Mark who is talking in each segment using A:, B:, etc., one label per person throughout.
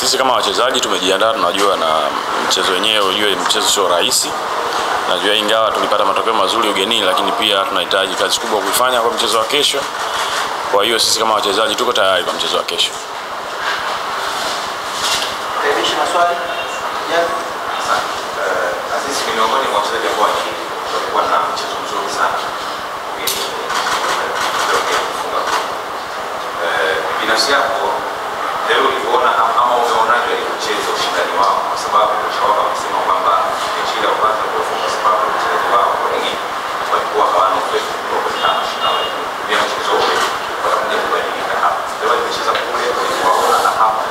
A: Sisi kama wachezaji tumejiandaa, tunajua na mchezo wenyewe, unajua mchezo sio rahisi. Najua ingawa tulipata matokeo mazuri ugenini, lakini pia tunahitaji kazi kubwa kuifanya kwa mchezo wa kesho. Kwa hiyo sisi kama wachezaji tuko tayari kwa mchezo wa kesho.
B: Revision maswali? Yeah.
C: Sisi miongoni mwa wachezaji ambao walikuwa na mchezo mzuri sana. Binafsi yako leo uliona ama umeonaje mchezo ushindani wao, kwa sababu kocha amesema kwamba mechi ile kwanza kwa sababu mchezo wao wengi walikuwa hawana uwezo wa kufanya shindano ya mchezo ule, watakuja kubadilika hapa. Leo mchezo kule waona na hapa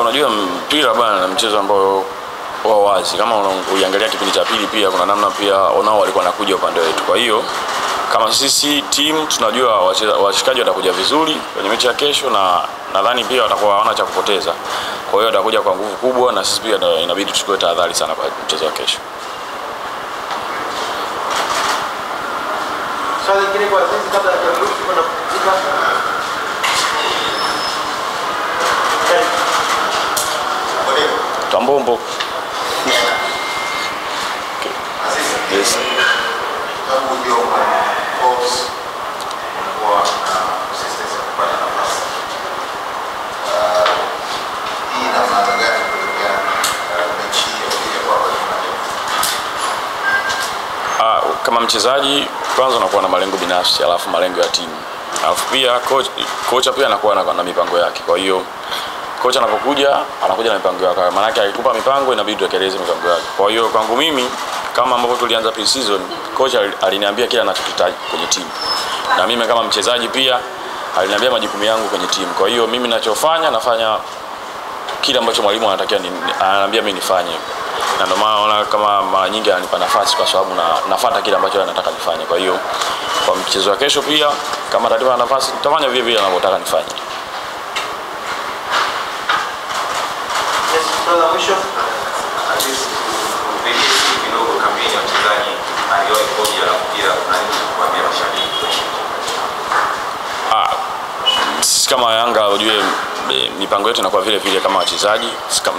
A: unajua mpira bwana na mchezo ambao wa wazi. Kama unaangalia kipindi cha pili pia kuna namna pia onao walikuwa nakuja upande wetu. Kwa hiyo kama sisi team tunajua washikaji watakuja vizuri kwenye mechi ya kesho, na nadhani pia watakuwa hawana cha kupoteza. Kwa hiyo watakuja kwa nguvu kubwa, na sisi pia inabidi tuchukue tahadhari sana kwa mchezo wa kesho.
B: Swali lingine kwa sisi kabla ya kurudi kuna kupumzika.
A: Tambombo. Yes. Kama mchezaji kwanza unakuwa na malengo binafsi, alafu malengo ya timu. Alafu pia kocha pia anakuwa na mipango yake. Kwa hiyo kocha anapokuja anakuja na mipango yake. Maana yake akikupa mipango inabidi tutekeleze mipango yake. Kwa hiyo kwangu mimi kama ambavyo tulianza pre-season, kocha aliniambia kila anachokihitaji kwenye timu. Na mimi kama mchezaji pia aliniambia majukumu yangu kwenye timu. Kwa hiyo mimi ninachofanya nafanya kile ambacho mwalimu ananiambia mimi nifanye. Na ndio maana kama mara nyingi ananipa nafasi kwa sababu nafuata kile ambacho anataka nifanye. Kwa hiyo kwa mchezo wa kesho pia kama atanipa nafasi nitafanya vile vile anavyotaka nifanye.
B: Yes, brother mwisho.
C: Kidogo kampeni ya mchezaji aliyowahi kuja na mpira na kuambia mashabiki.
A: Kama Yanga unajue mipango yetu inakuwa vile vile kama wachezaji,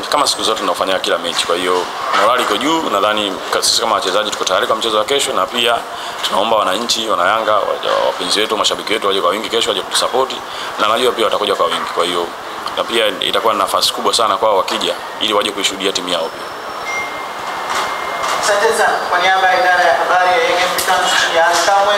A: kama siku zote tunafanya kila mechi. Kwa hiyo morali iko juu, nadhani sisi kama wachezaji tuko tayari kwa mchezo wa kesho, na pia tunaomba wananchi wana Yanga, wapenzi wetu, mashabiki wetu waje kwa wingi kesho, waje kutusupport, na najua pia watakuja kwa wingi. Kwa hiyo na pia itakuwa na nafasi kubwa sana kwao wakija ili waje kuishuhudia timu yao pia.
B: Asante sana kwa niaba ya idara ya habari ya Young Africans ya Kamwe.